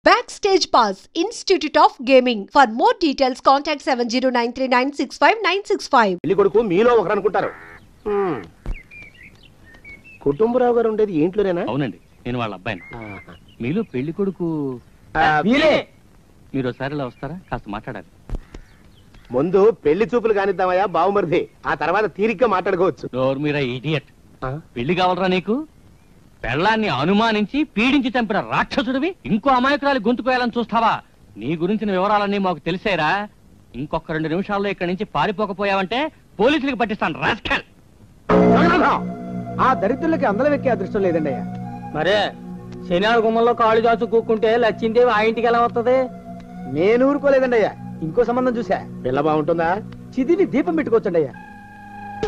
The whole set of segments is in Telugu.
Backstage Pass, Institute of Gaming. For more details, contact 7093965965. పెళ్లి కొడుకు మీలో ఒకరు అనుకుంటారు. కుటుంబరావు గారు ఉండేది ఏంట్లోనేనా? అవునండి, నేను వాళ్ళ అబ్బాయిని. మీలో పెళ్లి కొడుకు మీరు ఒకసారి ఇలా వస్తారా? కాస్త మాట్లాడాలి. ముందు పెళ్లి చూపులు కానిద్దామయ్యా బావుమరిది, ఆ తర్వాత తీరిగ్గా మాట్లాడుకోవచ్చు. మీరా ఇడియట్. పెళ్లి కావాలరా నీకు? పెళ్ళాన్ని అనుమానించి పీడించి చంపిన రాక్షసుడివి ఇంకో అమాయకురాలి గొంతుకోయాలని చూస్తావా? నీ గురించిన వివరాలన్నీ మాకు తెలిసేరా. ఇంకొక 2 నిమిషాల్లో ఇక్కడి నుంచి పారిపోకపోయావంటే పోలీసులకు పట్టిస్తాను. రాస్కల్. ఆ దరిద్రులకి అందరం ఎక్కే అదృష్టం లేదండి అయ్యా. మరే శనివారం గుమ్మంలో కాళ్ళు చాచు కూకుంటే లచ్చిందేవి ఆ ఇంటికి ఎలా వస్తుంది? నేను ఊరుకోలేదండి అయ్యా. ఇంకో సంబంధం చూసా. పిల్ల బాగుంటుందా? చిదివి దీపం పెట్టుకోవచ్చండి అయ్యా.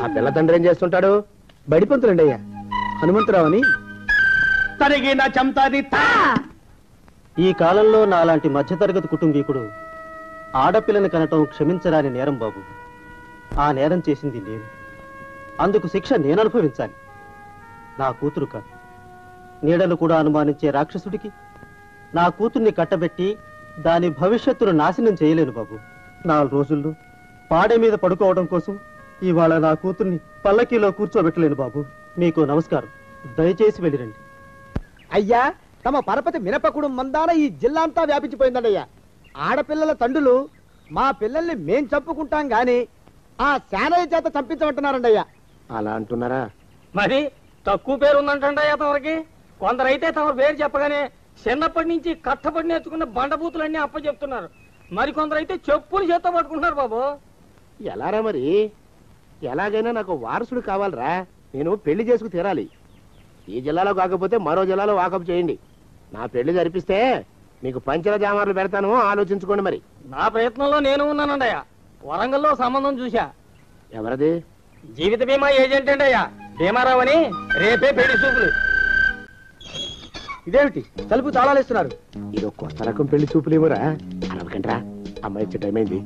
ఆ పిల్ల తండ్రి ఏం చేస్తుంటాడు? బడిపంతులండి అయ్యా. హనుమంతరావు అని. ఈ కాలంలో నాలాంటి మధ్యతరగతి కుటుంబీకుడు ఆడపిల్లని కనటం క్షమించరాని నేరం బాబు. ఆ నేరం చేసింది నేను. అందుకు శిక్ష నేను అనుభవించాలి. నా కూతురు కాదు. నీడను కూడా అనుమానించే రాక్షసుడికి నా కూతుర్ని కట్టబెట్టి దాని భవిష్యత్తును నాశనం చేయలేను బాబు. 4 రోజుల్లో పాడె మీద పడుకోవడం కోసం ఇవాళ నా కూతుర్ని పల్లకీలో కూర్చోబెట్టలేను బాబు. మీకు నమస్కారం. దయచేసి వెళ్ళిరండి. అయ్యా, తమ పరపతి మినపకుడు మందాన ఈ జిల్లా అంతా వ్యాపించిపోయిందండి అయ్యా. ఆడపిల్లల తండ్రులు మా పిల్లల్ని మేం చంపుకుంటాం గాని ఆ శానయ్య చేత చంపించమంటున్నారండి అయ్యా. అలా అంటున్నారా? మరి తక్కువ పేరు ఉందంటయ్యా తమరికి. కొందరైతే తమ పేరు చెప్పగానే చిన్నప్పటి నుంచి కట్టపడి నేర్చుకున్న బండబూతులన్నీ అప్పచెప్తున్నారు. మరి కొందరైతే చెప్పులు చేత్తో పట్టుకుంటున్నారు బాబు. ఎలారా మరి? ఎలాగైనా నాకు వారసుడు కావాలరా. నేను పెళ్లి చేసుకు తీరాలి. ఈ జిల్లాలో కాకపోతే మరో జిల్లాలో వాకప్ చేయండి. నా పెళ్లి జరిపిస్తే మీకు పంచల జామార్లు పెడతాను, ఆలోచించుకోండి. మరి నా ప్రయత్నంలో నేను ఉన్నానండయ్యా. వరంగల్లో సంబంధం చూసా. ఎవరది? జీవిత బీమా ఏజెంట్ అండి అయ్యా, భీమారావు అని. రేపే పెళ్లి చూపులు. ఇదేమిటి తలుపు తాళాలేస్తున్నారు? ఇదో కొత్త రకం పెళ్లి చూపులేమోరా. అరవకంట్రా, అమ్మాయి వచ్చే టైం అయింది.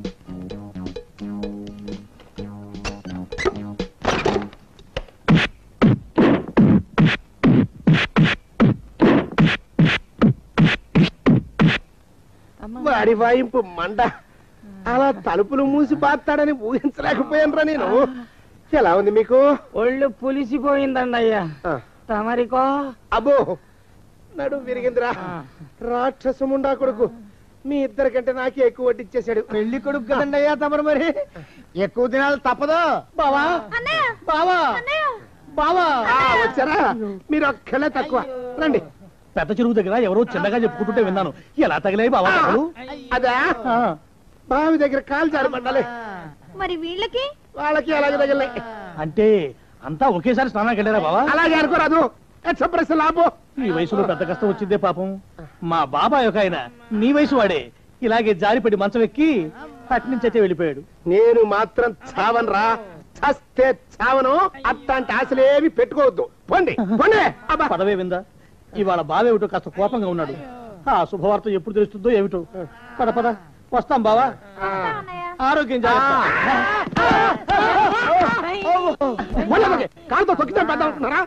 వాడి వాయింపు మండ. అలా తలుపులు మూసి పాతాడని ఊహించలేకపోయానురా నేను. ఎలా ఉంది మీకు? ఒళ్ళు పులిసిపోయిందండి అయ్యా. తమరికో? అబ్బో, నడు విరిగిందిరా. రాక్షసముండా కొడుకు మీ ఇద్దరికంటే నాకే ఎక్కువ వడ్డిచ్చేశాడు. పెళ్లి కొడుకు కదండి అయ్యా తమరు. మరి ఎక్కువ దినాలు తప్పదు. బావా బావా బావా వచ్చారా? మీరు ఒక్కలే తక్కువ. రండి. పెద్ద చెరువు దగ్గర ఎవరో చిన్నగా చెప్పుకుంటుంటే విన్నాను. ఎలా తగిలాయి బావా? అదా బావి దగ్గర కాలు జారి పడ్డాలి. మరి వీళ్ళకి వాళ్ళకి అలాగే తగిలినాయి. అంటే అంతా ఒకేసారి స్నానానికి వెళ్ళారా బావా? అలాగే అనుకోరాదు. లాభం. ఈ వయసులో పెద్ద కష్టం వచ్చిందే పాపం. మా బాబాయ్ ఒక ఆయన నీ వయసు వాడే ఇలాగే జారిపడి మంచం ఎక్కి అట్నుంచైతే వెళ్ళిపోయాడు. నేను మాత్రం చావనరా. చస్తే చావను. అట్లాంటి ఆశలేవి పెట్టుకోవద్దు. పోండి పోండి. పదవే విందా. ఇవాళ బావేమిటో కాస్త కోపంగా ఉన్నాడు. ఆ శుభవార్త ఎప్పుడు తెలుస్తుందో ఏమిటో. పద పద వస్తాం బావా. ఆరోగ్యం కాలుతో తొక్కితే పెద్దామనుకున్నారా?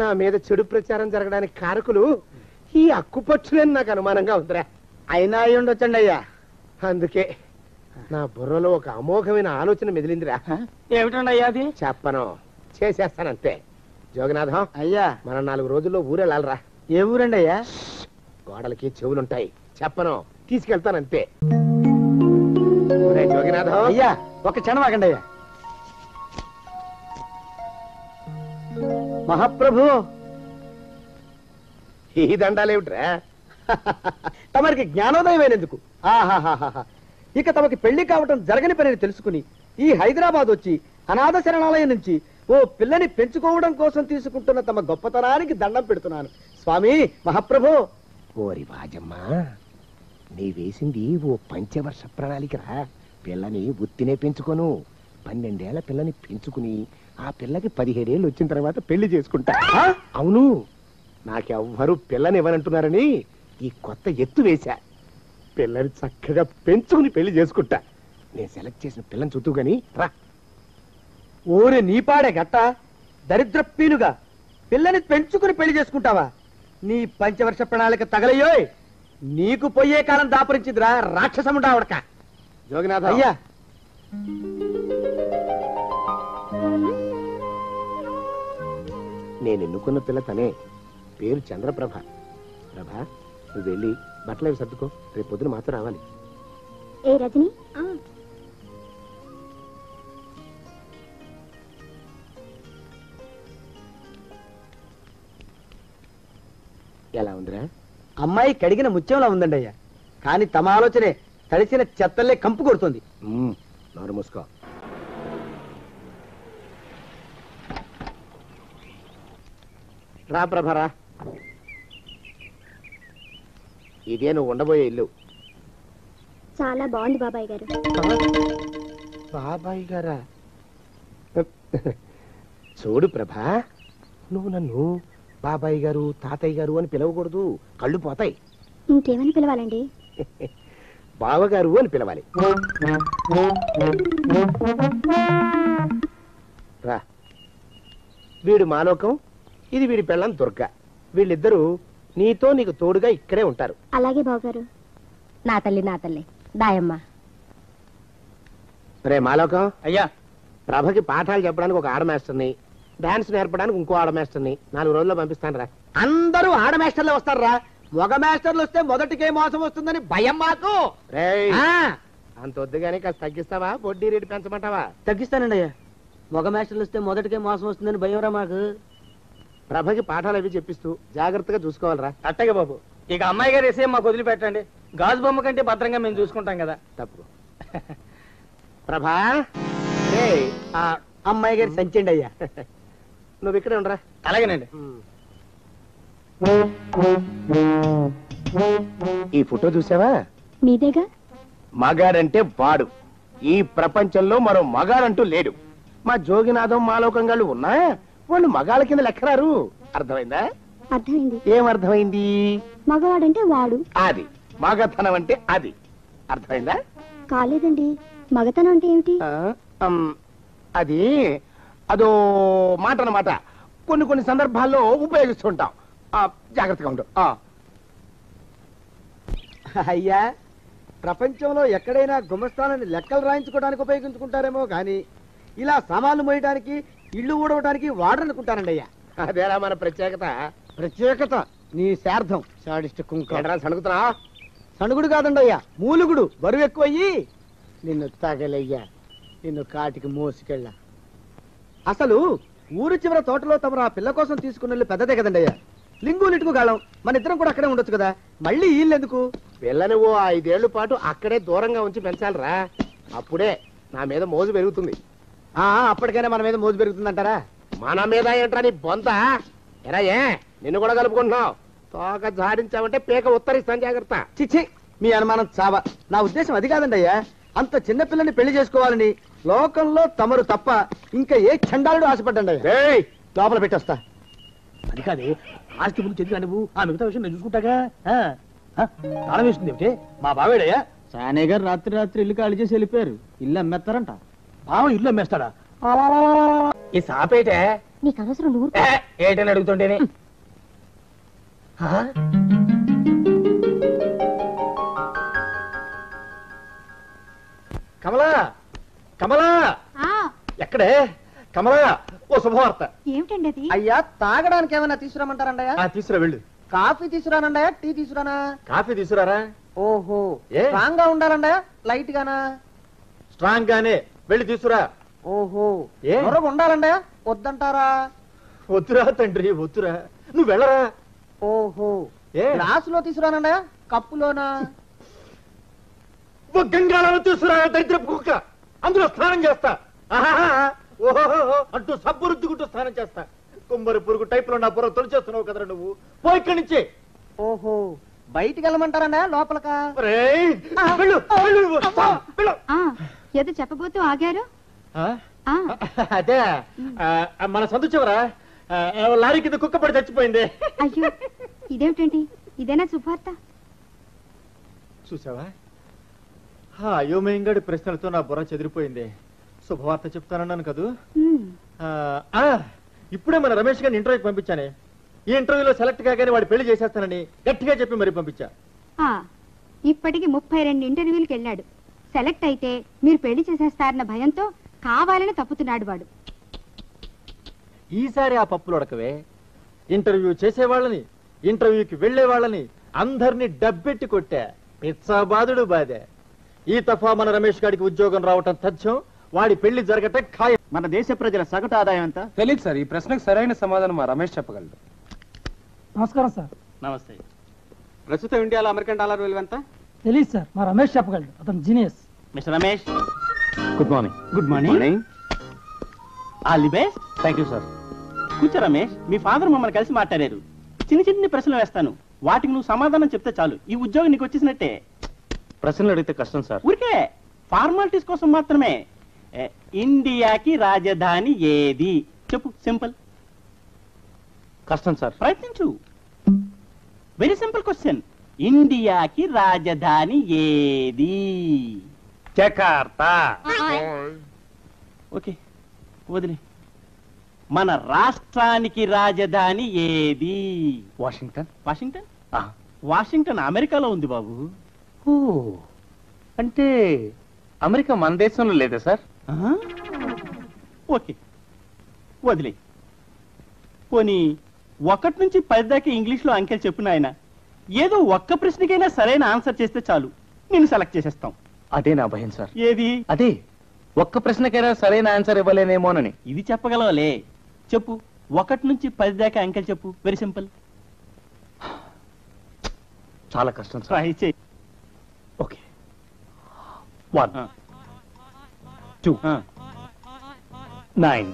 నా మీద చెడు ప్రచారం జరగడానికి కారకులు ఈ అక్కుపక్షులని నాకు అనుమానంగా ఉందిరా. అయినా అయి ఉండొచ్చండి అయ్యా. అందుకే నా బుర్రలో ఒక అమోఘమైన ఆలోచన మెదిలిందిరా. ఏమిటండి అయ్యా అది? చెప్పను, చేసేస్తానంతే. జోగనాథం అయ్యా, మనం 4 రోజుల్లో ఊరెళ్ళాలరా. ఏ ఊరండి అయ్యా? గోడలకి చెవులుంటాయి. చెప్పను, తీసుకెళ్తానంతే. జోగినాథం అయ్యా, ఒక క్షణం ఆగండి అయ్యా. మహాప్రభు, ఈ దండాలేమిట్రా? తమరికి జ్ఞానోదయమైనందుకు. ఆహాహాహా. ఇక తమకి పెళ్లి కావటం జరగని పని తెలుసుకుని ఈ హైదరాబాద్ వచ్చి అనాథ శరణాలయం నుంచి ఓ పిల్లని పెంచుకోవడం కోసం తీసుకుంటున్న తమ గొప్పతనానికి దండం పెడుతున్నాను స్వామి. మహాప్రభు. ఓరి వాజమ్మా, నీ వేసింది ఓ పంచవర్ష ప్రణాళికరా. పిల్లని ఉత్తినే పెంచుకోను. 12 ఏళ్ల పిల్లని పెంచుకుని ఆ పిల్లకి 17 ఏళ్ళు వచ్చిన తర్వాత పెళ్లి చేసుకుంటా. అవును, నాకెవ్వరూ పిల్లని ఇవ్వనంటున్నారని ఈ కొత్త ఎత్తు వేశా. పిల్లని చక్కగా పెంచుకుని పెళ్లి చేసుకుంటా. నేను సెలెక్ట్ చేసిన పిల్లని చుట్టూ గాని రా. ఓరి నీపాడే గట్ట దరిద్ర పీనుగా పిల్లని పెంచుకుని పెళ్లి చేసుకుంటావా? నీ పంచవర్ష ప్రణాళిక తగలయ్యోయ్. నీకు పోయే కాలం దాపరించిందిరా రాక్షసముడావడక. జోగినాథ అయ్యా నేను ఎన్నుకున్న పిల్ల తనే. పేరు చంద్రప్రభ. ప్రభ, నువ్వు వెళ్ళి బట్టలు అవి సర్దుకో. రేపు పొద్దున మాత్రం రావాలి. ఏ రజని, ఎలా ఉందిరా? అమ్మాయి కడిగిన ముత్యంలా ఉందండి అయ్యా. కానీ తమ ఆలోచనే తడిసిన చెత్తల్లే కంపు కొడుతుంది. నోరు మూసుకో. రా ప్రభరా, ఇదే నువ్వు ఉండబోయే ఇల్లు. చాలా బాగుంది బాబాయ్ గారు. బాబాయ్ గారా? చూడు ప్రభా, నువ్వు నన్ను బాబాయ్ గారు తాతయ్య గారు అని పిలవకూడదు, కళ్ళు పోతాయి. ఇంకేమని పిలవాలండి? బావగారు అని పిలవాలి. రా, వీడు మాలోకం, ఇది వీడి పెళ్ళం దుర్గ. వీళ్ళిద్దరూ నీతో నీకు తోడుగా ఇక్కడే ఉంటారు. అలాగే బావగారు. నా తల్లి దాయమ్మ. రే మాలోకం, అయ్యా ప్రభకి పాఠాలు చెప్పడానికి ఒక ఆడమేస్టర్ని, డాన్స్ నేర్పడానికి ఇంకో ఆడమేస్టర్ని 4 రోజుల్లో పంపిస్తాను రా. అందరూ ఆడ మాస్టర్లే వస్తారా? మగ మాస్టర్లు వస్తే మొదటికే మోసం వస్తుందని భయం మాకు. రేయ్, ఆ, అంత వద్దుగానే కాస్త తగ్గిస్తావా? వడ్డీ రేటు పెంచమంటావా? తగ్గిస్తానండి అయ్యా. మగ మాస్టర్లు వస్తే మొదటికే మోసం వస్తుందని భయంరా మాకు. ప్రభకి పాఠాలు అవి చెప్పిస్తూ జాగ్రత్తగా చూసుకోవాలరా. అట్టగే బాబు. ఇక అమ్మాయి గారు వేసే మాకు వదిలిపెట్టండి. గాజు బొమ్మ కంటే భద్రంగా మేము చూసుకుంటాం కదా. తప్పు. ప్రభా, రే, ఆ అమ్మాయి గారి సంచండి అయ్యా. నువ్వు ఇక్కడే ఉండరా. అలాగేనండి. ఈ ఫోటో చూసావా? మీదేగా. మగాడంటే వాడు. ఈ ప్రపంచంలో మరో మగాడంటూ లేడు. మా జోగినాథం మాలోకం గాళ్ళు ఉన్నా వాళ్ళు మగాళ్ళ కింద లెక్కరారు. అర్థమైందా? అర్థమైంది. ఏం అర్థమైంది? మగవాడంటే వాడు. అది మగతనం అంటే అది. అర్థమైందా? కాలేదండి. మగతనం అంటే ఏమిటి? అది అదో మాట అన్నమాట. కొన్ని సందర్భాల్లో ఉపయోగిస్తుంటాం. జాగ్రత్తగా ఉండు. అయ్యా, ప్రపంచంలో ఎక్కడైనా గుమస్థానాన్ని లెక్కలు రాయించుకోవడానికి ఉపయోగించుకుంటారేమో గాని ఇలా సామాన్లు మోయడానికి, ఇల్లు ఊడవడానికి వాడరనుకుంటానండి అయ్యా. అదేరా మన ప్రత్యేకత. ప్రత్యేకత నీ శార్థం సాడిస్ట్ కుంక. సణుగుతున్నా? సణుగుడు కాదండి అయ్యా, మూలుగుడు. బరువు ఎక్కువయ్యి నిన్ను తగలయ్యా, నిన్ను కాటికి మోసుకెళ్ళ. అసలు ఊరు చివర తోటలో తమరు ఆ పిల్ల కోసం తీసుకున్న పెద్దదే కదండి అయ్యా. లింగు లిటుకు గాళం. మన ఇద్దరం కూడా అక్కడే ఉండొచ్చు కదా. మళ్ళీ వీళ్ళెందుకు? పిల్లని ఓ 5 ఏళ్ల పాటు అక్కడే దూరంగా ఉంచి పెంచాలరా. అప్పుడే నా మీద మోజు పెరుగుతుంది. అప్పటికైనా మన మీద మోజు పెరుగుతుందంటారా? మన మీద ఏంట్రా నీ బొంత? ఎరా, ఏ నిన్ను కూడా కలుపుకుంటున్నావు? తోక జాడించావంటే పీక ఉత్తరిస్తాను, జాగ్రత్త. చిచ్చి, మీ అనుమానం చావా. నా ఉద్దేశం అది కాదండి అయ్యా. అంత చిన్న పిల్లని పెళ్లి చేసుకోవాలని లోకంలో తమరు తప్ప ఇంకా ఏ చండాలుడు ఆశపడ్డండి అయ్యా. లోపల పెట్టొస్తా. అది కాదే, ఆస్తి ముందు చెందిన నువ్వు ఆ మిగతా విషయం నేను చూసుకుంటాగా. తాళం వేస్తుంది ఏమిటి? మా బావేడయ్యా. సానే గారు రాత్రి ఇల్లు ఖాళీ చేసి వెళ్ళిపోయారు. ఇల్లు అమ్మేస్తారంట. బావ ఇల్లు అమ్మేస్తాడా? ఈ సాపేటే నీకు అనవసరం. నువ్వు ఏటని అడుగుతుంటేనే. కమలా, కమలా, ఎక్కడే కమలా? ఓ శుభవార్త. ఏమిటండి అది? అయ్యా, తాగడానికి ఏమైనా తీసుకురామంటారండయా? తీసుకురా వెళ్ళు. కాఫీ తీసుకురానండయా, టీ తీసుకురానా? కాఫీ తీసుకురారా. ఓహో, ఏ? స్ట్రాంగ్ గా ఉండాలండయా, లైట్ గానా? స్ట్రాంగ్ గానే వెళ్ళి తీసుకురా. ఓహో, ఏ? మరొక ఉండాలండయా, వద్దంటారా? వద్దురా తండ్రి, వద్దురా. నువ్వు వెళ్ళరా. ఓహో, ఏ? గ్లాసులో తీసుకురానండయా, కప్పులోనా? ఓ గంగాళాలు తీసుకురా, దరిద్రపు కుక్క. అందులో స్నానం చేస్తా. ఓహో అంటూ సబ్బు రుద్దుకుంటూ స్నానం చేస్తా. కుమ్మరి పురుగు టైప్ లో నా బుర్ర తొలిచేస్తున్నావు కదరా నువ్వు. పో ఇక్కడి నుంచి. ఓహో, బయటికి వెళ్ళమంటారన్నయ్య, లోపలకా? ఒరేయ్, వెళ్ళు, వెళ్ళు, వెళ్ళు. ఏదో చెప్పబోతూ ఆగారు. అదే మన సందు చివరా లారీ కింద కుక్క పడి చచ్చిపోయింది. అయ్యో, ఇదేమిటండి? ఇదేనా శుభార్త? చూసావా, అయోమయంగాడి ప్రశ్నలతో నా బుర్ర చెదిరిపోయింది. శుభవార్త చెప్తానన్నాను కదూ. ఇప్పుడే మన రమేష్ గారిని ఇంటర్వ్యూకి పంపించానే. ఈ ఇంటర్వ్యూలో సెలెక్ట్ కాగానే వాడు పెళ్లి చేసేస్తానని గట్టిగా చెప్పి మరి పంపించా. ఇప్పటికి 32 ఇంటర్వ్యూలకు వెళ్ళాడు. సెలెక్ట్ అయితే మీరు పెళ్లి చేసేస్తారన్న భయంతో కావాలని తప్పుతున్నాడు వాడు. ఈసారి ఆ పప్పులు ఉడకవే. ఇంటర్వ్యూ చేసేవాళ్ళని, ఇంటర్వ్యూకి వెళ్లే వాళ్ళని అందరినీ డబ్బెట్టి కొట్టా. పిచ్చాబాదుడు బాధే. ఈ తఫా మన రమేష్ గారికి ఉద్యోగం రావటం తథ్యం. వాడి పెళ్లి జరగటం ఖాయం. మన దేశ ప్రజల సగటు ఆదాయం ఎంత? తెలియదు సార్. ఈ ప్రశ్నకు సరైన సమాధానం మా రమేష్ చెప్పగలడు. నమస్కారం సార్. నమస్తే. ప్రస్తుతం ఇండియాలో అమెరికన్ డాలర్ విలువ ఎంత? తెలియదు సార్, మా రమేష్ చెప్పగలడు. అతను genius. Mister Ramesh, good morning. Good morning. All the best. Thank you sir. కూర్చో రమేష్. మీ ఫాదర్ మమ్మల్ని కలిసి మాట్లాడారు. చిన్న చిన్న ప్రశ్నలు వేస్తాను, వాటికి నువ్వు సమాధానం చెప్తే చాలు. ఈ ఉద్యోగం నీకు వచ్చేసినట్టే. ప్రశ్నలు అడిగితే కష్టం సార్. ఊరికే ఫార్మాలిటీస్ కోసం మాత్రమే. ఇండియాకి రాజధాని ఏది చెప్పు. సింపుల్. కష్టం సార్. ప్రయత్నించు. Very simple question. ఇండియాకి రాజధాని ఏది? జకార్తా. ఓకే, వదిలే. మన రాష్ట్రానికి రాజధాని ఏది? వాషింగ్టన్. వాషింగ్టన్? వాషింగ్టన్ అమెరికాలో ఉంది బాబు. ఓ, అంటే అమెరికా మన దేశంలో లేదా సార్? ఓకే, వదిలే. పోనీ 1 నుంచి 10 దాకా ఇంగ్లీష్ లో అంకెలు చెప్పిన ఆయన ఏదో ఒక్క ప్రశ్నకైనా సరైన ఆన్సర్ చేస్తే చాలు, నేను సెలెక్ట్ చేసేస్తాం. అదే నా భయం సార్. ఏది? అదే, ఒక్క ప్రశ్నకైనా సరైన ఆన్సర్ ఇవ్వలేనేమోనని. ఇది చెప్పగలవలే. చెప్పు. 1 నుంచి 10 దాకా అంకెలు చెప్పు. Very simple. చాలా కష్టం సార్. ట్రై చేయి. ఓకే. 1 2 9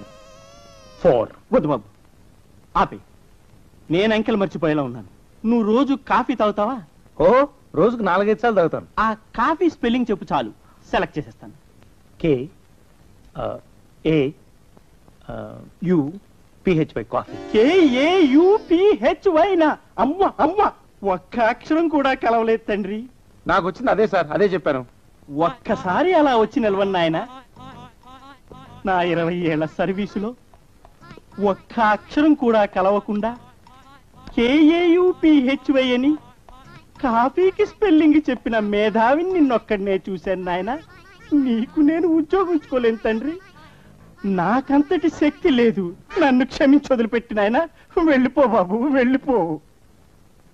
4. వద్దు బాబు, ఆపే. నేను అంకెలు మర్చిపోయేలా ఉన్నాను. నువ్వు రోజు కాఫీ తాగుతావా? ఓ, రోజుకు 4-5 సార్లు తాగుతాను. ఆ కాఫీ స్పెల్లింగ్ చెప్పు చాలు, సెలెక్ట్ చేసేస్తాను. KAUPHY coffee. KAUPHY నా? అమ్మ అమ్మ, ఒక్క అక్షరం కూడా కలవలేదు తండ్రి. నాకు వచ్చింది అదే సార్, అదే చెప్పాను. ఒక్కసారి అలా వచ్చి నిలవన్న ఆయన. నా 20 ఏళ్ల సర్వీసులో ఒక్క అక్షరం కూడా కలవకుండా KAUPHY అని కాఫీకి స్పెల్లింగ్ చెప్పిన మేధావిని నిన్నొక్కడనే చూశాను నాయన. నీకు నేను ఉద్యోగం ఇచ్చుకోలేను తండ్రి. నాకంతటి శక్తి లేదు. నన్ను క్షమించి వదిలిపెట్టిన ఆయన. వెళ్ళిపో బాబు, వెళ్ళిపో.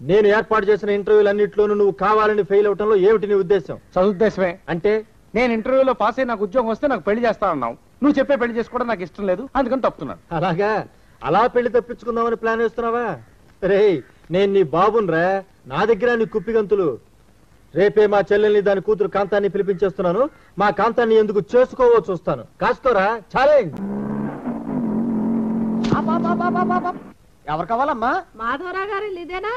నేను ఏర్పాటు చేసిన ఇంటర్వ్యూలన్నింటిలోనూ నువ్వు కావాలని ఫెయిల్ అవటంలో ఏమిటి నీ ఉద్దేశం? చదువుద్దేశమే. అంటే నేను ఇంటర్వ్యూలో పాస్ అయ్యి నాకు ఉద్యోగం వస్తే నాకు పెళ్లి చేస్తానన్నావు. నువ్వు చెప్పే పెళ్లి చేసుకోవడం నాకు ఇష్టం లేదు, అందుకని తప్పుతున్నాను. అలాగా? అలా పెళ్లి తప్పించుకుందామని ప్లాన్ వేస్తున్నావా? రే, నేను నీ బాబున్రా. నా దగ్గర నీ కుప్పిగంతులు. రేపే మా చెల్లెల్ని, దాని కూతురు కాంతాన్ని పిలిపించేస్తున్నాను. మా కాంతాన్ని ఎందుకు చేసుకోవో చూస్తాను. కాసుకోరా. ఛాలెంజ్. ఎవరు కావాలమ్మా? మాధవరావు గారు ఇదేనా?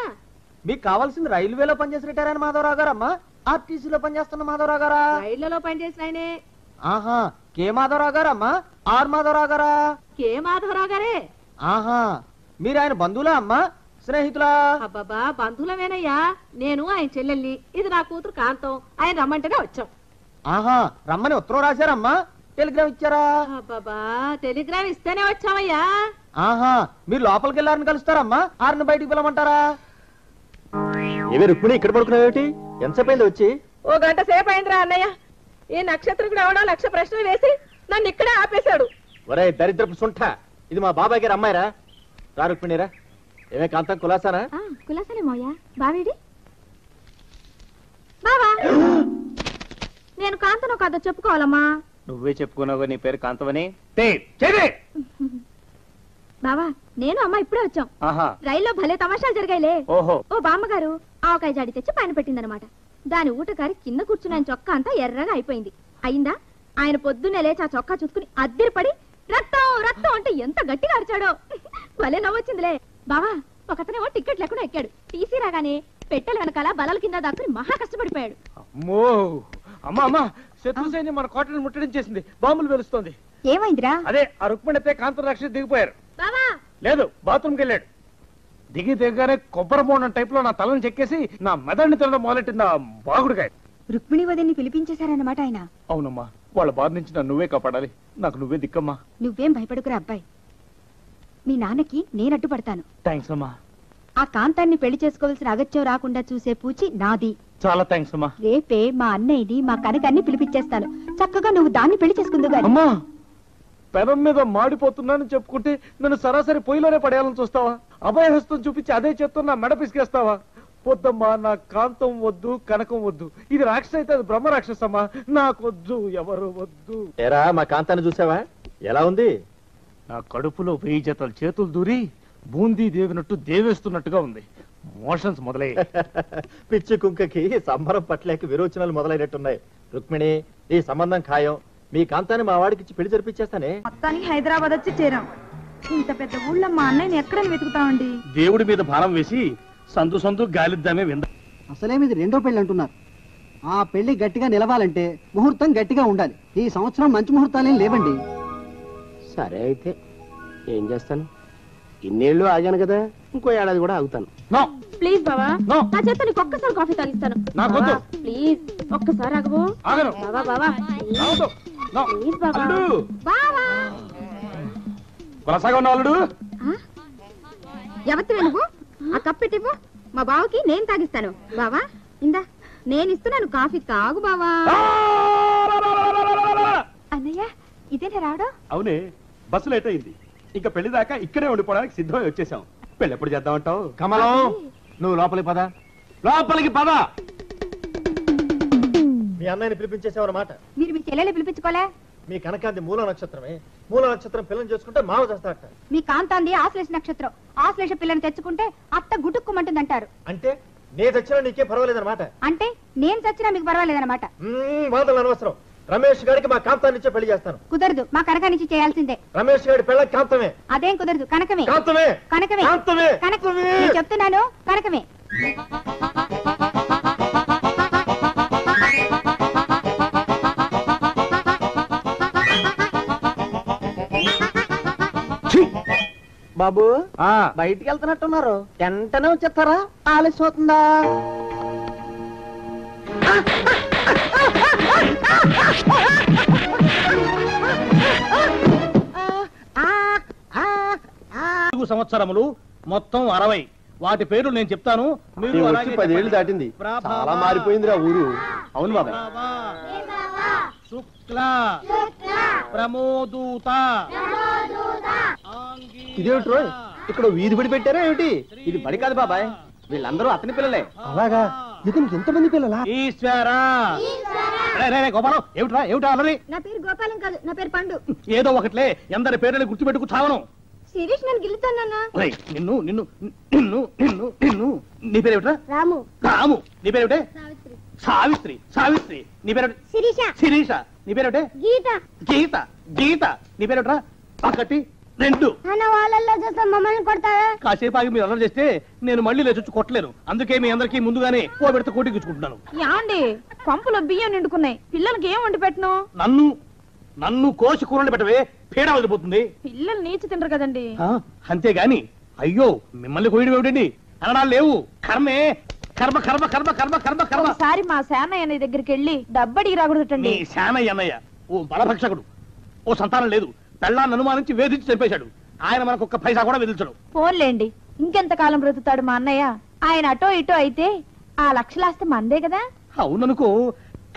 మీకు కావాల్సింది రైల్వేలో పనిచేసి రిటైర్ అయిన మాధవరావు గారమ్మా, ఆర్టీసీలో పనిచేస్తున్న మాధవరావు గారా? రైళ్లలో పనిచేసిన ఆయనే. ఆహా, కే మాధవరావు గారమ్మా, ఆర్ మాధవరావు గారా? కే మాధవరావు గారే. ఆహా, మీరు ఆయన బంధువులా అమ్మా, స్నేహితులా? అబ్బాబా, బంధువులమేనయ్యా. నేను ఆయన చెల్లెల్ని, ఇది నా కూతురు కాంతం. ఆయన రమ్మంటేనే వచ్చాం. ఆహా, రమ్మని ఉత్తరం రాశారమ్మా, టెలిగ్రామ్ ఇచ్చారా? అబ్బాబా, టెలిగ్రామ్ ఇస్తేనే వచ్చామయ్యా. ఆహా, మీరు లోపలికి వెళ్ళారని కలుస్తారమ్మా, ఆరిని బయటికి పిలవమంటారా? ఏమే రుక్మిణి, ఇక్కడ పడుకున్నావేమిటి? ఎంతసేపు అయింది వచ్చి? 1 గంట సేపు అయిందిరా అన్నయ్య. ఈ నక్షత్రం ఎవడో 1,00,000 ప్రశ్నలు వేసి నన్ను ఇక్కడే ఆపేశాడు. ఒరే దరిద్రపు సుంఠ, ఇది మా బాబాయ్ గారు అమ్మాయిరా. రా రుక్మిణిరా. ఏమే కాంతం, కులాసానా? కులాసలే మోయా. బావేడి బావా? నేను కాంతనో కాదో చెప్పుకోవాలమ్మా. నువ్వే చెప్పుకున్నావు నీ పేరు కాంతమని. బావా, నేను అమ్మ ఇప్పుడే వచ్చాం. రైల్లో భలే తమాషాలు జరిగాయిలే. ఓహో. ఓ బామ్మగారు ఆవకాయ జాడి తెచ్చి పైన పెట్టిందనమాట. దాని ఊటకారి కింద కూర్చుని ఆయన చొక్కా అంతా ఎర్రగా అయిపోయింది. అయిందా? ఆయన పొద్దున్నే లేచి ఆ చొక్కా చూసుకుని అద్దరిపడి రక్తం రక్తం అంటే ఎంత గట్టిగా అరిచాడో. భలే నవ్వొచ్చిందిలే. బావా, ఒకతనేమో టికెట్ లేకుండా ఎక్కాడు. టీసీ రాగానే పెట్టెల వెనకాల బలాల కింద దాక్కుని మహా కష్టపడిపోయాడు. అమ్మో, అమ్మా అమ్మా, శత్రు సైన్యం మన కోటను ముట్టడించేసింది. బాంబులు వెలుస్తోంది. ఏమైందిరా? అదే ఆ రుక్మిణితే కాంతం రక్షణ దిగిపోయారు. బావా లేదు, బాత్రూమ్కి వెళ్ళాడు. దిగానే కొబ్బరి బోండం టైప్ లో నా తలను చెక్కేసి నా మెదడిని తినడం మొదలెట్టింది ఆ బాగుడుగాయ. రుక్మిణి వదిని పిలిపించేశారన్నమాట ఆయన. అవునమ్మా, వాళ్ళ బాధ నుంచి నన్ను నువ్వే కాపాడాలి. నాకు నువ్వే దిక్కమ్మా. నువ్వేం భయపడుకురా అబ్బాయి. మీ నాన్నకి నేను అడ్డుపడతాను. థ్యాంక్స్ అమ్మా. ఆ కాంతాన్ని పెళ్లి చేసుకోవాల్సిన అగత్యం రాకుండా చూసే పూచి నాది. చాలా థ్యాంక్స్ అమ్మా. రేపే మా అన్నయ్యని మా కనకాన్ని పిలిపించేస్తాను. చక్కగా నువ్వు దాన్ని పెళ్లి చేసుకుందు గాని. అమ్మా, పెనం మీద మాడిపోతున్నానని చెప్పుకుంటే నన్ను సరాసరి పొయ్యిలోనే పడేయాలని చూస్తావా? అభయహస్తం చూపించి అదే చేత్తో నా మెడ పిసికేస్తావా? వద్దమ్మా, నా కాంతం వద్దు, కనకం వద్దు. ఇది రాక్షస అయితే అది బ్రహ్మ రాక్షసమ్మా. నాకొద్దు, ఎవరు వద్దు. ఏరా మా కాంతాన్ని చూసావా? ఎలా ఉంది? నా కడుపులో 1000 జతల చేతులు దూరి బూందీ దేవినట్టు దేవేస్తున్నట్టుగా ఉంది. మోషన్స్ మొదలై పిచ్చి కుంకకి సంబరం పట్లేక విరోచనాలు మొదలైనట్టున్నాయి. రుక్మిణి, ఈ సంబంధం ఖాయం. మీ కాంతాన్ని మా వాడికి పెళ్లి జరిపించేస్తానే. మొత్తానికి హైదరాబాద్ వచ్చి చేరాం. ఇంత పెద్ద ఊళ్ళో మా అన్నయ్యని ఎక్కడ వెతుకుతామండి? దేవుడి మీద భారం వేసి సందు సందు గాలిద్దామే వింద. అసలేమిది రెండో పెళ్లి అంటున్నారు. ఆ పెళ్లి గట్టిగా నిలవాలంటే ముహూర్తం గట్టిగా ఉండాలి. ఈ సంవత్సరం మంచి ముహూర్తాలేం లేవండి. సరే అయితే ఏం చేస్తాను? ఇన్నేళ్ళు ఆగాను కదా, ఇంకో ఏడాది కూడా ఆగుతాను. ప్లీజ్ బావా, No. నా చేత నీకు ఒక్కసారి కాఫీ తాగిస్తాను. నాకొద్దు. ప్లీజ్ ఒక్కసారి ఆగవు. ఆగను. బావా బావా రావద్దు. No. ప్లీజ్ బావా. అల్లుడు. బావా కొనసాగా ఉన్న అల్లుడు. ఎవరివే నువ్వు? ఆ కప్పు పెట్టివ్వు. మా బావకి నేను తాగిస్తాను. బావా ఇందా, నేను ఇస్తున్నాను కాఫీ, తాగు బావా. అన్నయ్య, ఇదేనా రావడం? అవునే, బస్సు లేట్ అయింది. ఇంకా పెళ్లి దాకా ఇక్కడే ఉండిపోవడానికి సిద్ధమై వచ్చేసాం. పెళ్లి ఎప్పుడు చేద్దామంటావు? కమలం, నువ్వు లోపలికి పద. లోపలికి పద. మీ అన్నయ్యని పిలిపించేసావన్నమాట. మీరు మీ చెల్లెలు పిలిపించుకోలే? మీ కనకాంతి మూల నక్షత్రమే. మూల నక్షత్రం పిల్లని చేసుకుంటే మావ చేస్తాడట. మీ కాంతాంది ఆశ్లేష నక్షత్రం. ఆశ్లేష పిల్లని తెచ్చుకుంటే అత్త గుటుక్కుమంటుందంటారు. అంటే నేను చచ్చినా నీకే పర్వాలేదన్నమాట. అంటే నేను చచ్చినా మీకు పర్వాలేదన్నమాట. వాదనలు అనవసరం. రమేష్ గారికి మా కాంతాన్నిచ్చే పెళ్లి చేస్తాను. కుదరదు, మా కనక నుంచి చేయాల్సిందే. రమేష్ గారి పెళ్ళ కాంతమే. అదేం కుదరదు, కనకమే. కాంతమే. కనకమే. కాంతమే. కనకమే. నేను చెప్తున్నాను, కనకమే. బాబు, బయటికి వెళ్తున్నట్టున్నారు. వెంటనే వచ్చేస్తారా? ఆలస్యం అవుతుందా? సంవత్సరములు మొత్తం 60. వాటి పేర్లు నేను చెప్తాను. మీరు వచ్చి 10 ఏళ్ళు దాటింది. చాలా మారిపోయిందిరా ఊరు. అవును బాబాయ్. శుక్ల, ప్రమోదూత. ఇదేమిటి రోయ్, ఇక్కడ వీధి బడి పెట్టారా ఏమిటి? ఇది బడి కాదు బాబాయ్, వీళ్ళందరూ అతని పిల్లలే. అలాగా? ఇతనికి ఎంతమంది పిల్లలా? ఈశ్వర. గోపాలం, ఏమిట్రా ఏమిటా అలరి? నా పేరు గోపాలం కాదు, నా పేరు పండు. ఏదో ఒకట్లే, ఎందరి పేర్లని గుర్తుపెట్టుకు చావను. శిరీష్ నన్ను గిలుతానన్నా. నిన్ను నిన్ను నిన్ను నిన్ను నిన్ను నీ పేరేమిట్రా? రాము. రాము. నీ పేరేమిటే? సావిత్రి. సావిత్రి. నీ పేరు? శిరీష. శిరీష. నీ పేరేమిటే? గీత. గీత. గీత. నీ పేరేమిట్రా? ఒకటి, 2. అన్న వాళ్ళల్లో చూస్తే మమ్మల్ని కొడతారా? కాసేపు ఆగి మీరు అల్లరి చేస్తే నేను మళ్ళీ లేచొచ్చి కొట్టలేను. అందుకే మీ అందరికీ ముందుగానే ఓ పెడితే కోటికిచ్చుకుంటున్నాను. యాండి, పంపులో బియ్యం నిండుకున్నాయి. పిల్లలకి ఏం వండి పెట్టను? నన్ను కోసి కూరలు పెట్టవే, పీడ వదిలిపోతుంది. పిల్లలు నీచి తింటారు కదండి. అంతేగాని అయ్యో మిమ్మల్ని కోయడం ఏమిటండి? అనడాలు లేవు. కర్మే. కర్మ కర్మ కర్మ కర్మ కర్మ కర్మ. ఒకసారి మా శానయ్య అన్నయ్య దగ్గరికి వెళ్ళి డబ్బడికి రాకూడదటండి. నీ శానయ్య అన్నయ్య ఓ బలభక్షకుడు. ఓ సంతానం లేదు, పెళ్ళాన్ని అనుమానించి వేధించి చంపేశాడు. ఆయన మనకు ఒక్క పైసా కూడా విధించడు. ఫోన్లేండి, ఇంకెంత కాలం బ్రతుకుతాడు మా అన్నయ్య? ఆయన అటో ఇటో అయితే ఆ లక్షలాస్తే మందే కదా. అవుననుకో,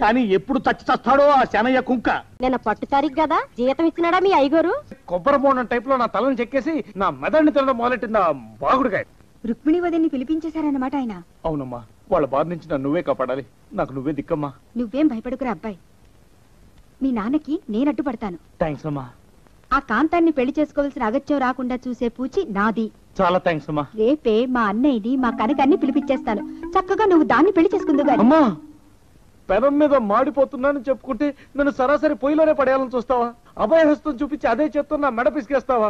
కానీ ఎప్పుడు చస్తాడో ఆ శానయ్య కుంక. నేను పట్టు తారీఖు కదా, జీతం ఇచ్చినాడా మీ అయ్యగారు? కొబ్బరి బోండం టైప్ లో నా తలను చెక్కేసి నా మెదడిని తినడం మొదలెట్టింది ఆ బాగుడుగా. రుక్మిణి వదిని పిలిపించేశారన్నమాట ఆయన. అవునమ్మా, వాళ్ళ బాధ నుంచి నన్ను నువ్వే కాపాడాలి. నాకు నువ్వే దిక్కమ్మా. నువ్వేం భయపడుకురా అబ్బాయి. మీ నాన్నకి నేను అడ్డుపడతాను. థ్యాంక్స్ అమ్మా. ఆ కాంతాన్ని పెళ్లి చేసుకోవాల్సిన అగత్యం రాకుండా చూసే పూచి నాది. చాలా థ్యాంక్స్ అమ్మా. రేపే మా అన్నయ్యని మా కనకాన్ని పిలిపించేస్తాను. చక్కగా నువ్వు దాన్ని పెళ్లి చేసుకుందు గాని. అమ్మా, పెనం మీద మాడిపోతున్నానని చెప్పుకుంటే నన్ను సరాసరి పొయ్యిలోనే పడేయాలని చూస్తావా? అభయహస్తం చూపించి అదే చేత్తో నా మెడ పిసికేస్తావా?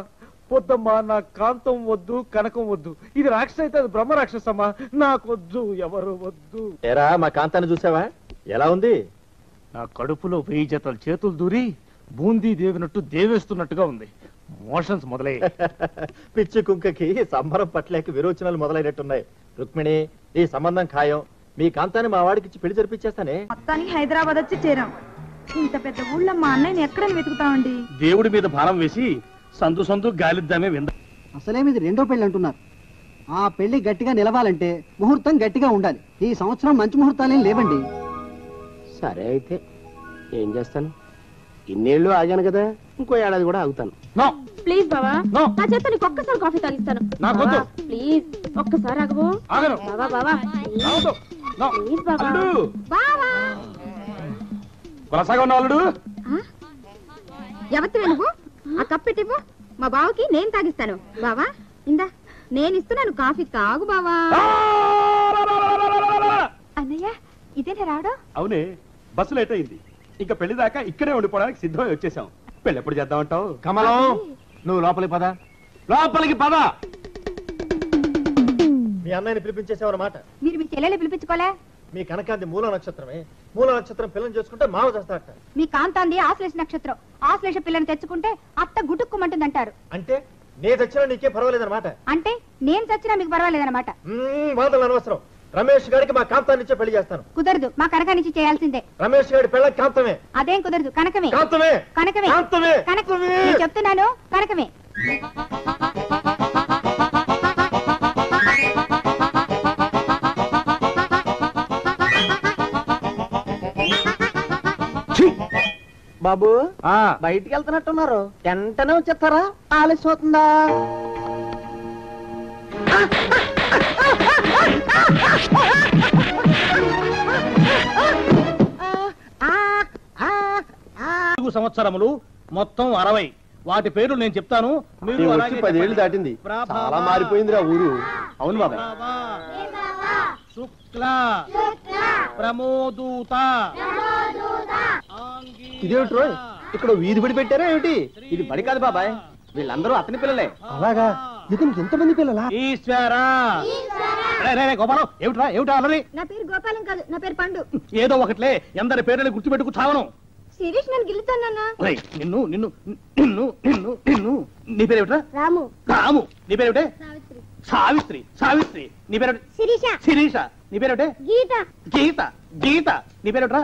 వద్దమ్మా, నా కాంతం వద్దు, కనకం వద్దు. ఇది రాక్షస అయితే అది బ్రహ్మ రాక్షసమ్మా. నాకొద్దు, ఎవరు వద్దు. ఏరా మా కాంతాన్ని చూసావా? ఎలా ఉంది? నా కడుపులో 1000 జతల చేతులు దూరి బూందీ దేవినట్టు దేవేస్తున్నట్టుగా ఉంది. మోషన్స్ మొదలై పిచ్చి కుంకకి సంబరం పట్లేక విరోచనాలు మొదలైనట్టున్నాయి. రుక్మిణి, ఈ సంబంధం ఖాయం. మీ కాంతాన్ని మా వాడికి పెళ్లి జరిపించేస్తానే. మొత్తానికి హైదరాబాద్ వచ్చి చేరాం. ఇంత పెద్ద ఊళ్ళో మా అన్నయ్యని ఎక్కడ వెతుకుతామండి? దేవుడి మీద భారం వేసి సందు సందు గాలిద్దామే వింద. అసలేమిది రెండో పెళ్లి అంటున్నారు. ఆ పెళ్లి గట్టిగా నిలవాలంటే ముహూర్తం గట్టిగా ఉండాలి. ఈ సంవత్సరం మంచి ముహూర్తాలేం లేవండి. సరే అయితే ఏం చేస్తాను, ఇన్నేళ్ళు ఆగాను కదా, ఇంకో ఏడాది కూడా ఆగుతాను. ప్లీజ్ బావా, నా చేత నీకు ఒక్కసారి కాఫీ తాగిస్తాను. ప్లీజ్ ఒక్కసారి ఆగవు బావా. బావా ప్లీజ్ బావా. ఎవరితో నువ్వు ఆ కప్పెట్టివ్వు, మా బావకి నేను తాగిస్తాను. బావా ఇందా నేను ఇస్తున్నాను కాఫీ, తాగు బావా. అన్నయ్య ఇదేనా రావడం? అవునే, బస్సు లేట్ అయింది. ఇంకా పెళ్లి దాకా ఇక్కడే ఉండిపోవడానికి సిద్ధమై వచ్చేసాం. పెళ్లి ఎప్పుడు చేద్దామంటావు? కమలం, నువ్వు లోపలికి పద. లోపలికి పద. మీ అన్నయ్యని పిలిపించేసావన్నమాట. మీరు మీ చెల్లెలు పిలిపించుకోలే? మీ కనకాంతి మూల నక్షత్రమే. మూల నక్షత్రం పిల్లని చేసుకుంటే మావ చేస్తాడట. మీ కాంతాంది ఆశ్లేష నక్షత్రం. ఆశ్లేష పిల్లని తెచ్చుకుంటే అత్త గుటుక్కుమంటుందంటారు. అంటే నే చచ్చినా నీకే పర్వాలేదన్నమాట. అంటే నేను చచ్చినా మీకు పర్వాలేదన్నమాట. వాదనలు అనవసరం. రమేష్ గారికి మా కాంతాన్ని ఇచ్చే పెళ్లి చేస్తాను. కుదరదు, మా కనకానిచ్చి చేయాల్సిందే. రమేష్ గారి పెళ్ళ కాంతమే. అదేం కుదరదు, కనకమే. కాంతమే కనకమే కాంతమే కనకమే నేను చెప్తున్నాను, కనకమే. బాబు బయటికి వెళ్తున్నట్టున్నారు, వెంటనే వచ్చేస్తారా? ఆలస్యం అవుతుందా? సంవత్సరములు మొత్తం 60. వాటి పేర్లు నేను చెప్తాను. మీరు 10 ఏళ్ళు దాటింది, చాలా మారిపోయిందిరా ఊరు. అవును బాబాయ్. శుక్ల ప్రమోదూత. ఇదేమిటి రోయ్, ఇక్కడ వీధి బడి పెట్టారా ఏమిటి? ఇది బడి కాదు బాబాయ్, వీళ్ళందరూ అతని పిల్లలే. అలాగా? ఇతనికి ఎంతమంది పిల్లలా? ఈశ్వరా. గోపాలం, ఏమిట్రా ఏమిటా అలరి? నా పేరు గోపాలం కాదు, నా పేరు పండు. ఏదో ఒకట్లే, ఎందరి పేర్లని గుర్తుపెట్టుకు చావను. శిరీష్ నన్ను గెలుతానన్నా. నిన్ను నిన్ను నిన్ను నిన్ను నిన్ను నీ పేరేమిట్రా? రాము. రాము. నీ పేరేమిటే? సావిత్రి. సావిత్రి. నీ పేరేమిటి? శిరీష. శిరీష. నీ పేరేమిటే? గీత. గీత. గీత. నీ పేరేమిట్రా?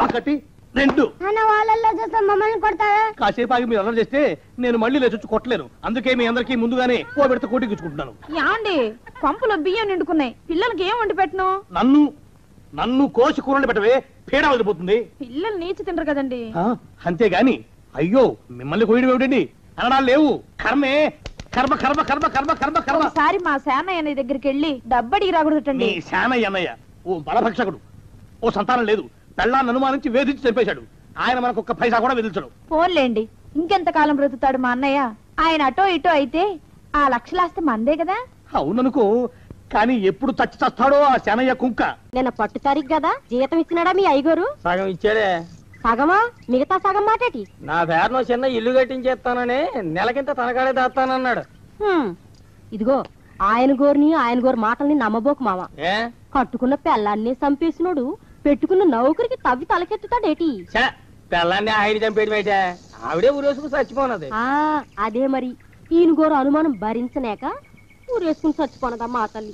ఒకటి 2. అన్న వాళ్ళల్లో చూస్తే మమ్మల్ని కొడతారా? కాసేపు ఆగి మీరు అల్లరి చేస్తే నేను మళ్ళీ లేచొచ్చి కొట్టలేను. అందుకే మీ అందరికీ ముందుగానే ఓ పెడితే కోటికిచ్చుకుంటున్నాను. యాండి పంపులో బియ్యం నిండుకున్నాయి, పిల్లలకి ఏం వండి పెట్టను? నన్ను కోసి కూరలు పెట్టవే, పీడ వదిలిపోతుంది. పిల్లలు నీచి తింటారు కదండి. అంతేగాని అయ్యో మిమ్మల్ని కోయడం ఏమిటండి? అనడాలు లేవు. కర్మే, కర్మ కర్మ కర్మ కర్మ కర్మ కర్మ. ఒకసారి మా శానయ్య అన్నయ్య దగ్గరికి వెళ్ళి డబ్బడికి రాకూడదటండి. నీ శానయ్య అన్నయ్య ఓ బలభక్షకుడు, ఓ సంతానం లేదు, పెళ్ళాన్ని అనుమానించి వేధించి చంపేశాడు. ఆయన మనకు ఒక్క పైసా కూడా విధించడు. ఫోన్లేండి, ఇంకెంత కాలం బ్రతుకుతాడు మా అన్నయ్య? ఆయన అటో ఇటో అయితే ఆ లక్షలాస్తే మందే కదా. అవుననుకో, కానీ ఎప్పుడు చచ్చి చస్తాడో ఆ శానయ్య కుంక. నిన్న పట్టు తారీఖు కదా, జీతం ఇచ్చినాడా మీ అయ్యగారు? సగం ఇచ్చాడే. సగమా? మిగతా సగం మాటేటి? నా పేరును చిన్న ఇల్లు కట్టించేస్తానని నెలకింత తనకాడే దాస్తానన్నాడు. ఇదిగో ఆయన గోరు మాటల్ని నమ్మబోకు మామ. కట్టుకున్న పెళ్ళాన్ని చంపేసినోడు పెట్టుకున్న నౌకరికి తవ్వి తలకెత్తుతాడేటి? పెళ్ళాన్ని ఆయన చంపేయడం అయితే ఆవిడే ఊరేసుకు చచ్చిపోనది. అదే మరి, ఈయన గోరు అనుమానం భరించలేక ఊరేసుకుని చచ్చిపోనదా మా తల్లి.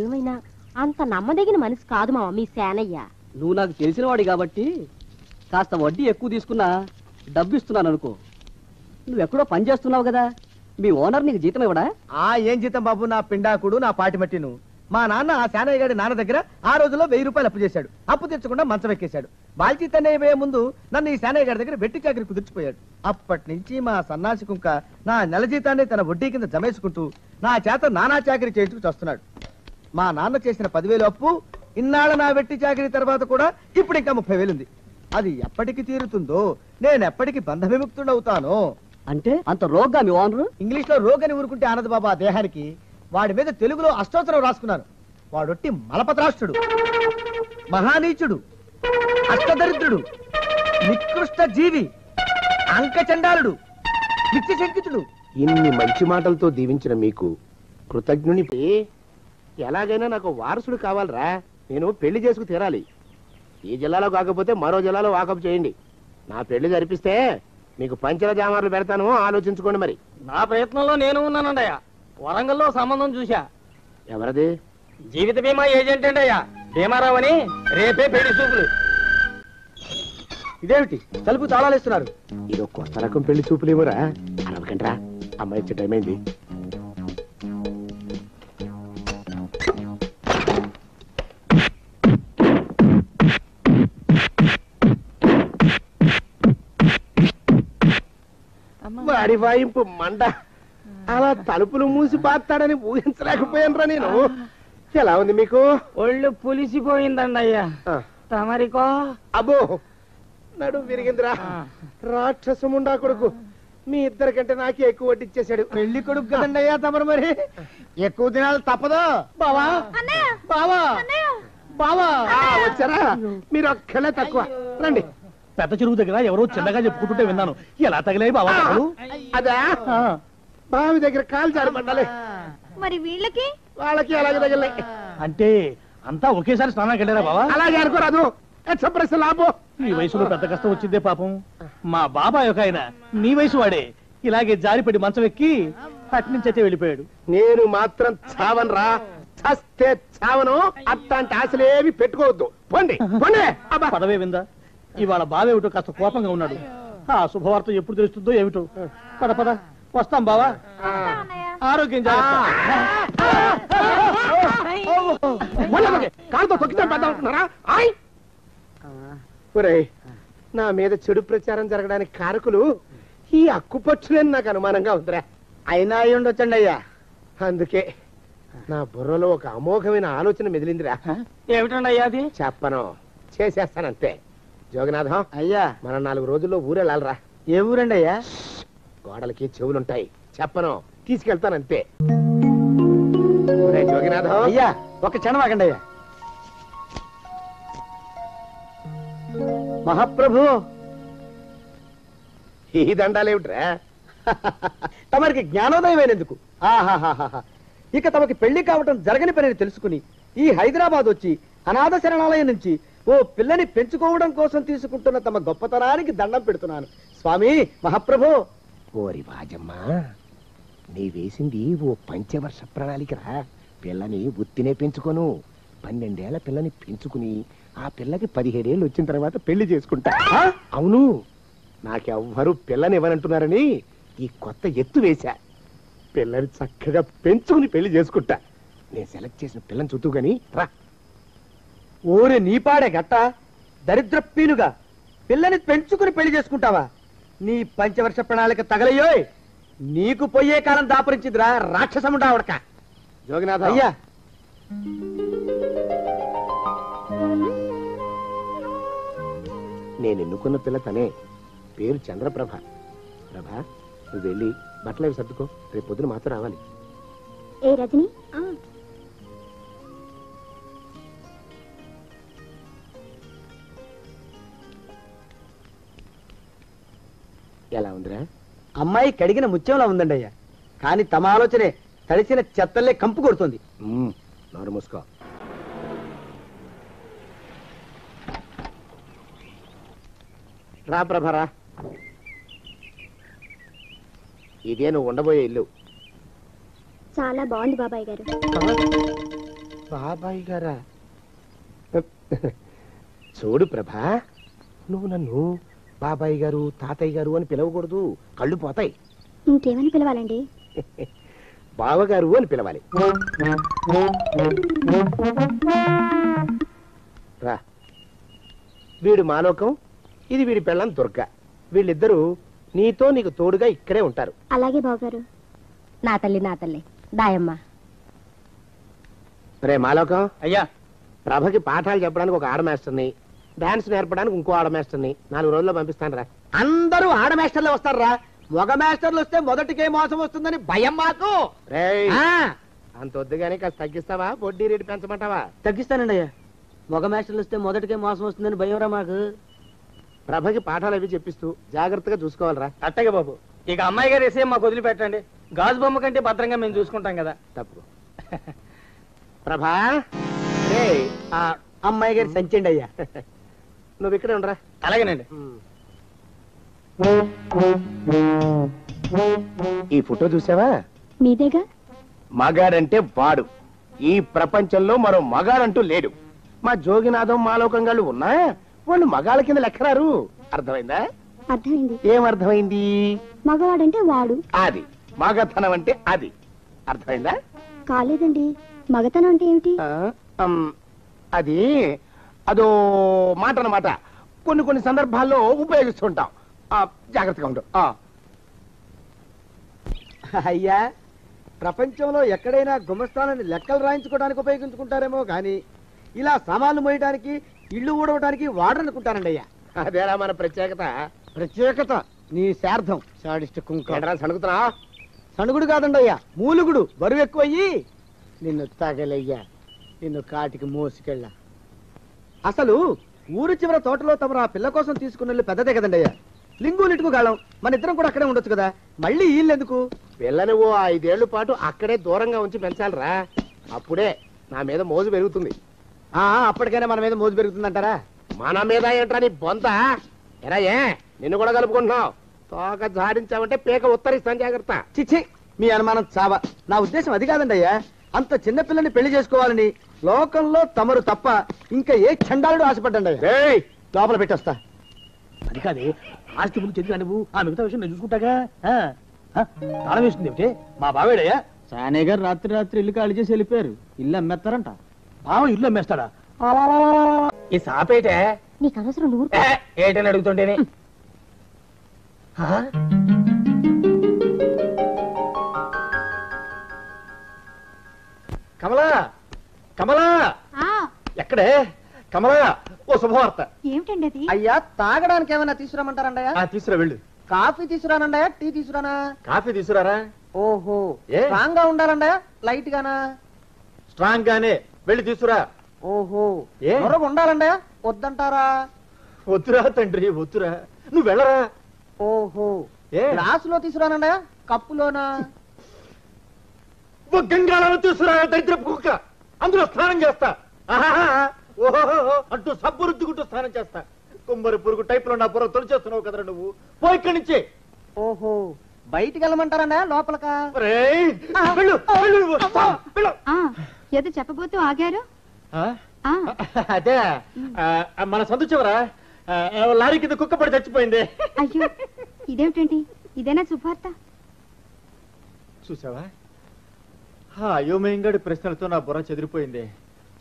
ఏమైనా అంత నమ్మదగిన మనిషి కాదు మామ మీ సేనయ్య. నువ్వు నాకు తెలిసిన వాడి కాబట్టి కాస్త వడ్డీ ఎక్కువ తీసుకున్నా డబ్బు ఇస్తున్నాను అనుకో. నువ్వెక్కడో పని చేస్తున్నావు కదా, మీ ఓనర్ నీకు జీతం ఇవ్వడా? ఏం జీతం బాబు, నా పిండాకుడు నా పాటి మట్టిను. మా నాన్న ఆ శానయ్య గారి నాన్న దగ్గర ఆ రోజుల్లో 1000 రూపాయలు అప్పు చేశాడు. అప్పు తెచ్చకుండా మంచం ఎక్కేశాడు. బాల్చీతనే పోయే ముందు నన్ను ఈ శానయ్య గారి దగ్గర వెట్టి చాకరీ కుదిర్చిపోయాడు. అప్పటి నుంచి మా సన్నాసి కుంక నా నెల జీతాన్ని తన వడ్డీ కింద జమేసుకుంటూ నా చేత నానా చాకరీ చేయించుకు వస్తున్నాడు. మా నాన్న చేసిన 10,000 అప్పు, ఇన్నాళ్ళ నా వెట్టి చాకరీ తర్వాత కూడా ఇప్పుడు ఇంకా 30,000 ఉంది. అది ఎప్పటికి తీరుతుందో, నేను ఎప్పటికి బంధ విముక్తుడవుతానో. అంటే అంత రోగ్గా మీ ఓనరు? ఇంగ్లీష్ లో రోగ్ అని ఊరుకుంటే ఆనంద్ బాబా ఆ దేహానికి. వాడి మీద తెలుగులో అష్టోత్తరం రాసుకున్నాను. వాడొట్టి మలపత్రాష్ట్రుడు, మహానీచుడు, అష్టదరిద్రుడు, నికృష్ట జీవి, అంకచండాలుడు, నిత్యశంకితుడు. ఇన్ని మంచి మాటలతో దీవించిన మీకు కృతజ్ఞుని. ఎలాగైనా నాకు వారసుడు కావాలరా. నేను పెళ్లి చేసుకు తీరాలి. ఈ జిల్లాలో కాకపోతే మరో జిల్లాలో వాకప్ చేయండి. నా పెళ్లి జరిపిస్తే మీకు పంచల జామార్లు పెడతాను, ఆలోచించుకోండి. మరి నా ప్రయత్నంలో నేను ఉన్నానండయ్య. వరంగల్లో సంబంధం చూశా. ఎవరది? జీవిత బీమా ఏజెంట్ అండయ్యా, భీమారావు అని. రేపే పెళ్లి చూపులు. ఇదేమిటి తలుపు తాళాలు ఇస్తున్నారు? ఇదో కొత్త రకం పెళ్లి చూపులేమోరా. అరవకంట్రా, అమ్మాయి వచ్చే టైం అయింది. వాడి వాయింపు మండ. అలా తలుపులు మూసి పాతాడని ఊహించలేకపోయాను రా నేను. ఎలా ఉంది మీకు? ఒళ్ళు పులిసిపోయిందండి అయ్యా. తమరికో? అబ్బో నడు విరిగిందిరా. రాక్షసముండా కొడుకు మీ ఇద్దరికంటే నాకే ఎక్కువ వడ్డిచ్చేశాడు. పెళ్లి కొడుకు కదండి అయ్యా తమరు, మరి ఎక్కువ దినాలు తప్పదు. బావా బావా బావా వచ్చారా? మీరు ఒక్కలే తక్కువ. రండి. పెద్ద చెరువు దగ్గర ఎవరో చిన్నగా చెప్పుకుంటుంటే విన్నాను. ఎలా తగిలాయి బావా? అదా బావి దగ్గర కాలు జారి పడ్డాలి. మరి వీళ్ళకి వాళ్ళకి అలాగే తగిలే. అంటే అంతా ఒకేసారి స్నానానికి వెళ్ళారా బావా? అలాగే అనుకోరాదు. లాభం. ఈ వయసులో పెద్ద కష్టం వచ్చిందే పాపం. మా బాబాయ్ ఒక ఆయన నీ వయసు వాడే ఇలాగే జారిపడి మంచం ఎక్కి అట్నుంచి అయితే వెళ్ళిపోయాడు. నేను మాత్రం చావను రా. చస్తే చావను. అట్లాంటి ఆశలేవి పెట్టుకోవద్దు. పండి పండి. పదవే విందా. ఇవాళ బావేమిటో కాస్త కోపంగా ఉన్నాడు. ఆ శుభవార్త ఎప్పుడు తెలుస్తుందో ఏమిటో. పద పద వస్తాం బావా. ఆరోగ్యం కాలుతో తొక్కితే పెద్ద ఉంటున్నారా? నా మీద చెడు ప్రచారం జరగడానికి కారకులు ఈ అక్కుపచ్చులని నాకు అనుమానంగా ఉందిరా. అయినా అయి ఉండొచ్చండి అయ్యా. అందుకే నా బుర్రలో ఒక అమోఘమైన ఆలోచన మెదిలిందిరా. ఏమిటండి అయ్యా అది? చెప్పను, చేసేస్తానంతే. జోగనాథం అయ్యా, మనం 4 రోజుల్లో ఊరెళ్ళాలరా. ఏ ఊరండి అయ్యా? గోడలకి చెవులుంటాయి. చెప్పను, తీసుకెళ్తానంతే. జోగినాథం అయ్యా ఒక క్షణం ఆగండి అయ్యా. మహాప్రభు, ఈ దండాలేమిట్రా? తమరికి జ్ఞానోదయం అయినందుకు. ఆహాహాహా. ఇక తమకి పెళ్లి కావటం జరగని పనిని తెలుసుకుని ఈ హైదరాబాద్ వచ్చి అనాథ శరణాలయం నుంచి ఓ పిల్లని పెంచుకోవడం కోసం తీసుకుంటున్న తమ గొప్పతనానికి దండం పెడుతున్నాను స్వామి. మహాప్రభు. ఓరి వాజమ్మా, నీ వేసింది ఓ పంచవర్ష ప్రణాళికరా. పిల్లని ఉత్తినే పెంచుకోను. 12 ఏళ్ల పిల్లని పెంచుకుని ఆ పిల్లకి 17 ఏళ్ళు వచ్చిన తర్వాత పెళ్లి చేసుకుంటా. అవును, నాకెవ్వరూ పిల్లని ఇవ్వనంటున్నారని ఈ కొత్త ఎత్తు వేశా. పిల్లని చక్కగా పెంచుకుని పెళ్లి చేసుకుంటా. నేను సెలెక్ట్ చేసిన పిల్లని చుట్టూ గాని రా. ఓరే నీపాడే గట్ట దరిద్ర పీనుగా, పిల్లని పెంచుకుని పెళ్లి చేసుకుంటావా? నీ పంచవర్ష ప్రణాళిక తగలయ్యోయ్. నీకు పోయే కాలం దాపురించిందిరా రాక్షసముండా ఉడక. జోగినాథ అయ్యా, నేను ఎన్నుకున్న పిల్ల తనే. పేరు చంద్రప్రభ. ప్రభ, నువ్వు వెళ్ళి బట్టలు అవి సర్దుకో. రేపు పొద్దున మాతో రావాలి. ఏ రజని, ఎలా ఉందిరా? అమ్మాయి కడిగిన ముత్యంలా ఉందండి అయ్యా. కానీ తమ ఆలోచనే తడిసిన చెత్తల్లే కంపు కొడుతుంది. నోరు మూసుకో. రా ప్రభరా, ఇదే నువ్వు ఉండబోయే ఇల్లు. చాలా బాగుంది బాబాయ్ గారు. బాబాయ్ గారా? చూడు ప్రభా, నువ్వు నన్ను బాబాయ్ గారు తాతయ్య గారు అని పిలవకూడదు. కళ్ళు పోతాయి. ఇంకేమని పిలవాలండి? బావగారు అని పిలవాలి. రా. వీడు మాలోకం, ఇది వీడి పెళ్ళం దుర్గ. వీళ్ళిద్దరూ నీతో నీకు తోడుగా ఇక్కడే ఉంటారు. అలాగే బావగారు. నా తల్లి నా తల్లి దాయమ్మ. రే మాలోకం అయ్యా, ప్రభకి పాఠాలు చెప్పడానికి ఒక ఆడ మాస్టర్ని, డాన్స్ నేర్పడానికి ఇంకో ఆడ మాస్టర్ని 4 రోజుల్లో పంపిస్తాను రా. అందరూ ఆడ మాస్టర్లు వస్తారా? మగ మాస్టర్లు వస్తే మొదటికే మోసం వస్తుందని భయం మాకు. అంత వద్దుగానే కాస్త తగ్గిస్తావా? వడ్డీ రేటు పెంచమంటావా? తగ్గిస్తానండి అయ్యా. మగ మాస్టర్లు వస్తే మొదటికే మోసం వస్తుందని భయం రా మాకు. ప్రభకి పాఠాలు అవి చెప్పిస్తూ జాగ్రత్తగా చూసుకోవాలరా. అట్టగే బాబు. ఇక అమ్మాయి గారు వేసే మాకు వదిలిపెట్టండి. గాజు బొమ్మ కంటే భద్రంగా మేము చూసుకుంటాం కదా. తప్పు. ప్రభా, రే ఆ అమ్మాయి గారి సంచండి అయ్యా. నువ్వు ఇక్కడే ఉండరా. అలాగేనండి. ఈ ఫోటో చూసావా? మీదేగా. మగాడంటే వాడు. ఈ ప్రపంచంలో మరో మగాడంటూ లేడు. మా జోగినాథం మాలోకంగాళ్ళు ఉన్నా వాళ్ళు మగాళ్ళ కింద లెక్కరారు. అర్థమైందా? అర్థమైంది. ఏమర్థమైంది? మగవాడంటే వాడు. అది మగతనం అంటే అది. అర్థమైందా? కాలేదండి. మగతనం అంటే ఏమిటి? అది అదో మాట అన్నమాట. కొన్ని సందర్భాల్లో ఉపయోగిస్తుంటాం. జాగ్రత్తగా ఉండు. అయ్యా, ప్రపంచంలో ఎక్కడైనా గుమస్తాలని లెక్కలు రాయించుకోవడానికి ఉపయోగించుకుంటారేమో కానీ ఇలా సామాన్లు మోయడానికి ఇల్లు ఊడవడానికి వాడరనుకుంటానండి అయ్యా. అదేరా మన ప్రత్యేకత. ప్రత్యేకత నీ శార్థం సాడిస్ట్ కుంక. ఏంట్రా సణుగుతున్నా? సణుగుడు కాదండి అయ్యా, మూలుగుడు. బరువు ఎక్కువయ్యి నిన్ను తగలయ్యా, నిన్ను కాటికి మోసుకెళ్ళా. అసలు ఊరు చివర తోటలో తమరు ఆ పిల్ల కోసం తీసుకున్న పెద్దదే కదండి అయ్యా. లింగు లిటుకు గాళం, మన ఇద్దరం కూడా అక్కడే ఉండొచ్చు కదా, మళ్ళీ వీళ్ళెందుకు? పిల్లని ఓ 5 ఏళ్ల పాటు అక్కడే దూరంగా ఉంచి పెంచాలిరా. అప్పుడే నా మీద మోజు పెరుగుతుంది. అప్పటికైనా మన మీద మోజు పెరుగుతుందంటారా? మన మీద ఏంట్రా నీ బొంత? ఎరా నిన్ను కూడా కలుపుకుంటున్నావు. తోక జాడించావంటే పీక ఉత్తరిస్తాను, జాగ్రత్త. చిచ్చి, మీ అనుమానం చావా. నా ఉద్దేశం అది కాదండి అయ్యా. అంత చిన్న పిల్లని పెళ్లి చేసుకోవాలని లోకంలో తమరు తప్ప ఇంకా ఏ చండాలుడు ఆశపడ్డండి అయ్యా. లోపల పెట్టొస్తా. అది కాదే, ఆస్తి ముందు చెందుగా నువ్వు, ఆ మిగతా విషయం నేను చూసుకుంటాగా. తాళం వేస్తుంది ఏమిటి? మా బావేడయ్యా. సానయ్య గారు రాత్రి ఇల్లు ఖాళీ చేసి వెళ్ళిపోయారు. ఇల్లు అమ్మేస్తారంట. బావ ఇల్లు అమ్మేస్తాడా? ఈ సాపేటే నీకు అవసరం నువ్వు ఏంటని అడుగుతుంటేనే. కమలా, కమలా, ఎక్కడే కమలా? ఓ శుభవార్త. ఏమిటండి అది? అయ్యా, తాగడానికి ఏమైనా తీసుకురామంటారండయ్యా? తీసుకురా వెళ్ళు. కాఫీ తీసుకురానండయా, టీ తీసుకురానా? కాఫీ తీసుకురారా. ఓహో, ఏ? స్ట్రాంగ్ గా ఉండాలండయా, లైట్ గానా? స్ట్రాంగ్ గానే వెళ్ళి తీసుకురా. ఓహో, ఏ? మరొక ఉండాలండయా, వద్దంటారా? వద్దురా తండ్రి, వద్దురా, నువ్వు వెళ్ళరా. ఓహో, ఏ? గ్లాసులో తీసుకురానండయా, కప్పులోనా? ఓ గంగాళాలు తీసుకురా, దరిద్రపు కుక్క. అందులో స్నానం చేస్తా. ఓహో అంటూ సబ్బు రుద్దుకుంటూ స్నానం చేస్తా. కుమ్మరి పురుగు టైప్ లో నా బుర్ర తొలిచేస్తున్నావు కదరా నువ్వు. పో ఇక్కడి నుంచి. ఓహో, బయటికి వెళ్ళమంటారండయా, లోపలకా? ఏదో చెప్పబోతూ ఆగారు. అదే మన సందు చివరా లారీ కింద కుక్క పడి చచ్చిపోయింది. అయ్యో, ఇదేమిటండి? ఇదేనా శుభార్త? చూసావా, అయోమయంగాడి ప్రశ్నలతో నా బుర్ర చెదిరిపోయింది.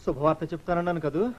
శుభవార్త చెప్తానన్నాను కదూ.